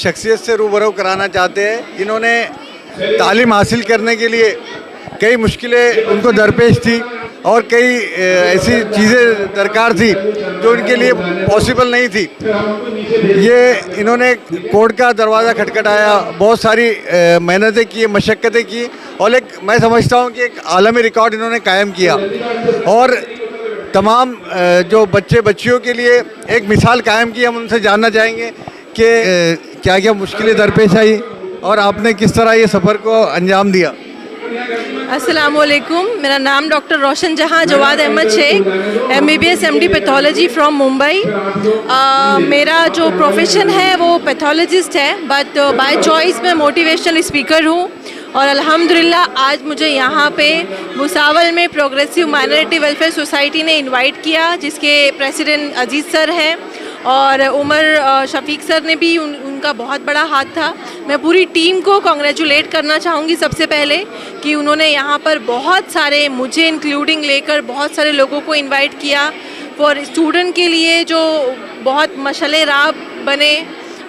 शख्सियत से रूबरू कराना चाहते हैं जिन्होंने तालीम हासिल करने के लिए कई मुश्किलें उनको दरपेश थी और कई ऐसी चीज़ें दरकार थी जो उनके लिए पॉसिबल नहीं थी। ये इन्होंने कोर्ट का दरवाज़ा खटखटाया, बहुत सारी मेहनतें की, मशक्क़तें की और मैं समझता हूँ कि एक आलमी रिकॉर्ड इन्होंने कायम किया और तमाम जो बच्चे बच्चियों के लिए एक मिसाल कायम की। हम उनसे जानना चाहेंगे कि क्या क्या मुश्किलें दरपेश आई और आपने किस तरह ये सफ़र को अंजाम दिया। अस्सलाम वालेकुम, मेरा नाम doctor Roshan Jahan Jawad Ahmed Shaikh, MBBS MD pathology from Mumbai. मेरा जो प्रोफेशन है वो पैथोलॉजिस्ट है, बट बाय चॉइस मैं मोटिवेशनल स्पीकर हूँ और अल्हम्दुलिल्लाह आज मुझे यहाँ पे भुसावल में प्रोग्रेसिव माइनॉरिटी वेलफेयर सोसाइटी ने इनवाइट किया, जिसके प्रेसिडेंट अजीज़ सर हैं और उमर शफीक सर ने भी उनका बहुत बड़ा हाथ था। मैं पूरी टीम को कॉन्ग्रेचुलेट करना चाहूँगी सबसे पहले कि उन्होंने यहाँ पर बहुत सारे, मुझे इंक्लूडिंग लेकर बहुत सारे लोगों को इनवाइट किया फॉर स्टूडेंट के लिए जो बहुत मशाले राह बने,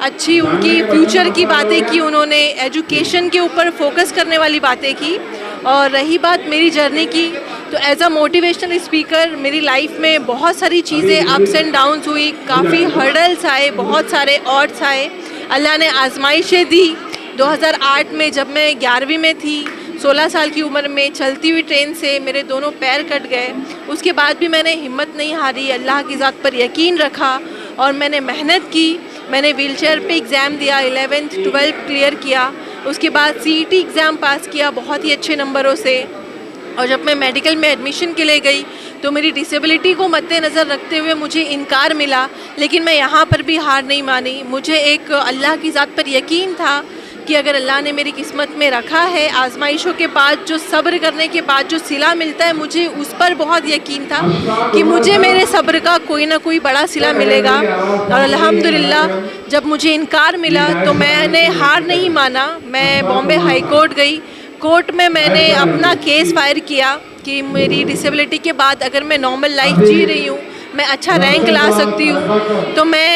अच्छी उनकी फ्यूचर की बातें की, उन्होंने एजुकेशन के ऊपर फोकस करने वाली बातें की। और रही बात मेरी जर्नी की, तो एज अ मोटिवेशनल स्पीकर मेरी लाइफ में बहुत सारी चीज़ें अप्स एंड डाउन्स हुई, काफ़ी हर्डल्स आए, बहुत सारे ऑड्स आए, अल्लाह ने आजमाइशें दी। 2008 में जब मैं 11वीं में थी, 16 साल की उम्र में, चलती हुई ट्रेन से मेरे दोनों पैर कट गए। उसके बाद भी मैंने हिम्मत नहीं हारी, अल्लाह की ज़ात पर यकीन रखा और मैंने मेहनत की। मैंने व्हीलचेयर पे एग्ज़ाम दिया, 11th 12th क्लियर किया, उसके बाद CET एग्ज़ाम पास किया बहुत ही अच्छे नंबरों से। और जब मैं मेडिकल में एडमिशन के लिए गई तो मेरी डिसेबिलिटी को मद्देनज़र रखते हुए मुझे इनकार मिला, लेकिन मैं यहाँ पर भी हार नहीं मानी। मुझे एक अल्लाह की ज़ात पर यकीन था कि अगर अल्लाह ने मेरी किस्मत में रखा है, आजमाइशों के बाद जो सब्र करने के बाद जो सिला मिलता है, मुझे उस पर बहुत यकीन था कि मुझे मेरे सब्र का कोई ना कोई बड़ा सिला मिलेगा। और अल्हम्दुलिल्लाह जब मुझे इनकार मिला तो मैंने हार नहीं माना। मैं बॉम्बे हाई कोर्ट गई, कोर्ट में मैंने अपना केस फायर किया कि मेरी डिसेबिलिटी के बाद अगर मैं नॉर्मल लाइफ जी रही हूँ, मैं अच्छा रैंक ला सकती हूँ, तो मैं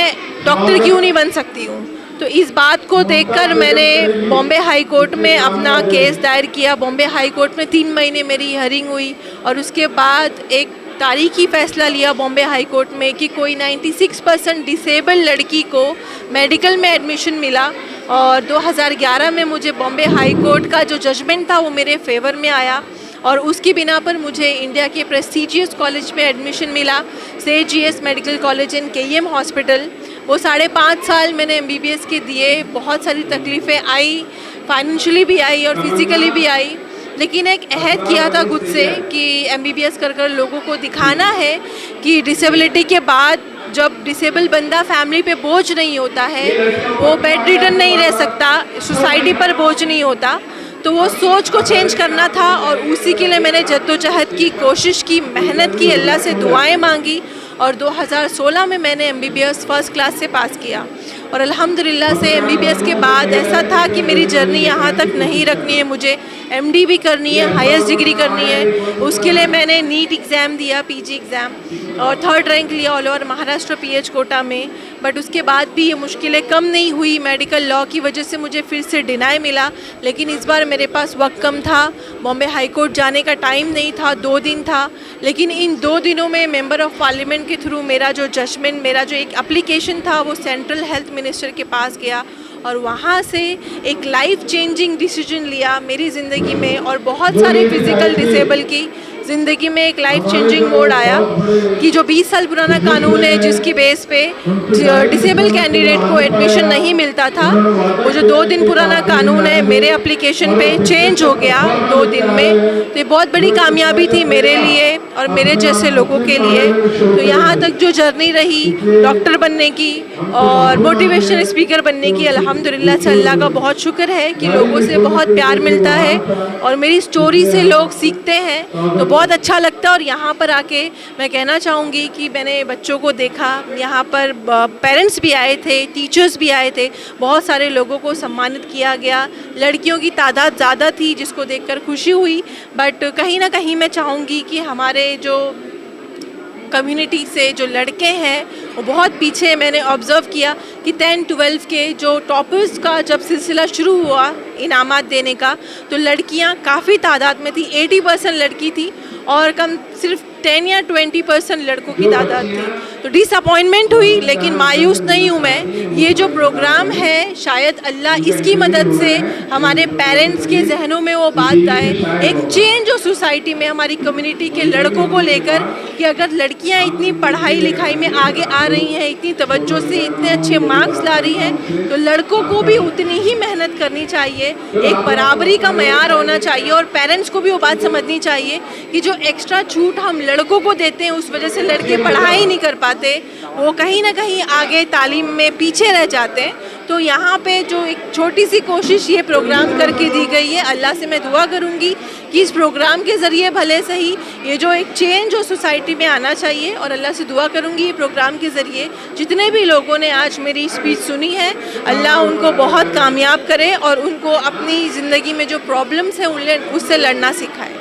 डॉक्टर क्यों नहीं बन सकती हूँ। तो इस बात को देखकर मैंने बॉम्बे हाई कोर्ट में अपना केस दायर किया। बॉम्बे हाई कोर्ट में 3 महीने मेरी हियरिंग हुई और उसके बाद एक तारीखी फ़ैसला लिया बॉम्बे हाई कोर्ट में कि कोई 96% डिसेबल्ड लड़की को मेडिकल में एडमिशन मिला। और 2011 में मुझे बॉम्बे हाई कोर्ट का जो जजमेंट था वो मेरे फेवर में आया और उसकी बिना पर मुझे इंडिया के प्रेस्टीजियस कॉलेज में एडमिशन मिला, SGS medical college in KEM hospital. वो 5.5 साल मैंने MBBS के दिए, बहुत सारी तकलीफ़ें आई, फाइनेंशियली भी आई और फिज़िकली भी आई, लेकिन एक अहद किया था खुद से कि MBBS कर लोगों को दिखाना है कि डिसेबिलिटी के बाद जब डिसेबल बंदा फैमिली पे बोझ नहीं होता है, वो बेड रिडन नहीं रह सकता, सोसाइटी पर बोझ नहीं होता। तो वो सोच को चेंज करना था और उसी के लिए मैंने जद्दोजहद की, कोशिश की, मेहनत की, अल्लाह से दुआएं मांगी और 2016 में मैंने MBBS फर्स्ट क्लास से पास किया। और अल्हम्दुलिल्लाह से MBBS के बाद ऐसा था कि मेरी जर्नी यहाँ तक नहीं रखनी है, मुझे MD भी करनी है, हाईएस्ट डिग्री करनी है। उसके लिए मैंने नीट एग्ज़ाम दिया, PG एग्ज़ाम, और 3rd रैंक लिया all over Maharashtra PH quota में। बट उसके बाद भी ये मुश्किलें कम नहीं हुई, मेडिकल लॉ की वजह से मुझे फिर से डिनाई मिला। लेकिन इस बार मेरे पास वक्त कम था, बॉम्बे हाई कोर्ट जाने का टाइम नहीं था, 2 दिन था। लेकिन इन 2 दिनों में मेंबर ऑफ़ पार्लियामेंट के थ्रू मेरा जो जजमेंट, मेरा जो एक एप्लीकेशन था वो सेंट्रल हेल्थ मिनिस्टर के पास गया और वहाँ से एक लाइफ चेंजिंग डिसीजन लिया मेरी ज़िंदगी में। और बहुत सारे फिज़िकल डिसेबल की ज़िंदगी में एक लाइफ चेंजिंग मोड आया कि जो 20 साल पुराना कानून है जिसकी बेस पे डिसेबल कैंडिडेट को एडमिशन नहीं मिलता था, वो जो 2 दिन पुराना कानून है मेरे एप्लीकेशन पे चेंज हो गया 2 दिन में। तो ये बहुत बड़ी कामयाबी थी मेरे लिए और मेरे जैसे लोगों के लिए। तो यहाँ तक जो जर्नी रही डॉक्टर बनने की और मोटिवेशनल स्पीकर बनने की, अल्हम्दुलिल्लाह से अल्लाह का बहुत शुक्र है कि लोगों से बहुत प्यार मिलता है और मेरी स्टोरी से लोग सीखते हैं, तो बहुत अच्छा लगता है। और यहाँ पर आके मैं कहना चाहूँगी कि मैंने बच्चों को देखा, यहाँ पर पेरेंट्स भी आए थे, टीचर्स भी आए थे, बहुत सारे लोगों को सम्मानित किया गया। लड़कियों की तादाद ज़्यादा थी जिसको देखकर खुशी हुई, बट कहीं ना कहीं मैं चाहूँगी कि हमारे जो कम्युनिटी से जो लड़के हैं वो बहुत पीछे मैंने ऑब्ज़र्व किया कि 10-12 के जो टॉपर्स का जब सिलसिला शुरू हुआ इनामात देने का, तो लड़कियां काफ़ी तादाद में थी, 80% लड़की थी और कम सिर्फ 10 या 20% लड़कों की तादाद थी। तो डिसअपॉइंटमेंट हुई, लेकिन मायूस नहीं हूँ मैं। ये जो प्रोग्राम है, शायद अल्लाह इसकी मदद से हमारे पेरेंट्स के जहनों में वो बात लाए, एक चेंज हो सोसाइटी में हमारी कम्युनिटी के लड़कों को लेकर कि अगर लड़कियां इतनी पढ़ाई लिखाई में आगे आ रही हैं, इतनी तवज्जो से इतने अच्छे मार्क्स ला रही हैं, तो लड़कों को भी उतनी ही मेहनत करनी चाहिए, एक बराबरी का मयार होना चाहिए और पेरेंट्स को भी वो बात समझनी चाहिए कि जो एक्स्ट्रा छूट हम लड़कों को देते हैं उस वजह से लड़के पढ़ाई नहीं कर पाते, वो कहीं ना कहीं आगे तालीम में पीछे रह जाते हैं। तो यहाँ पे जो एक छोटी सी कोशिश ये प्रोग्राम करके दी गई है, अल्लाह से मैं दुआ करूँगी कि इस प्रोग्राम के ज़रिए भले सही ये जो एक चेंज हो सोसाइटी में आना चाहिए, और अल्लाह से दुआ करूँगी ये प्रोग्राम के ज़रिए जितने भी लोगों ने आज मेरी स्पीच सुनी है, अल्लाह उनको बहुत कामयाब करे और उनको अपनी ज़िंदगी में जो प्रॉब्लम्स हैं उससे लड़ना सिखाए।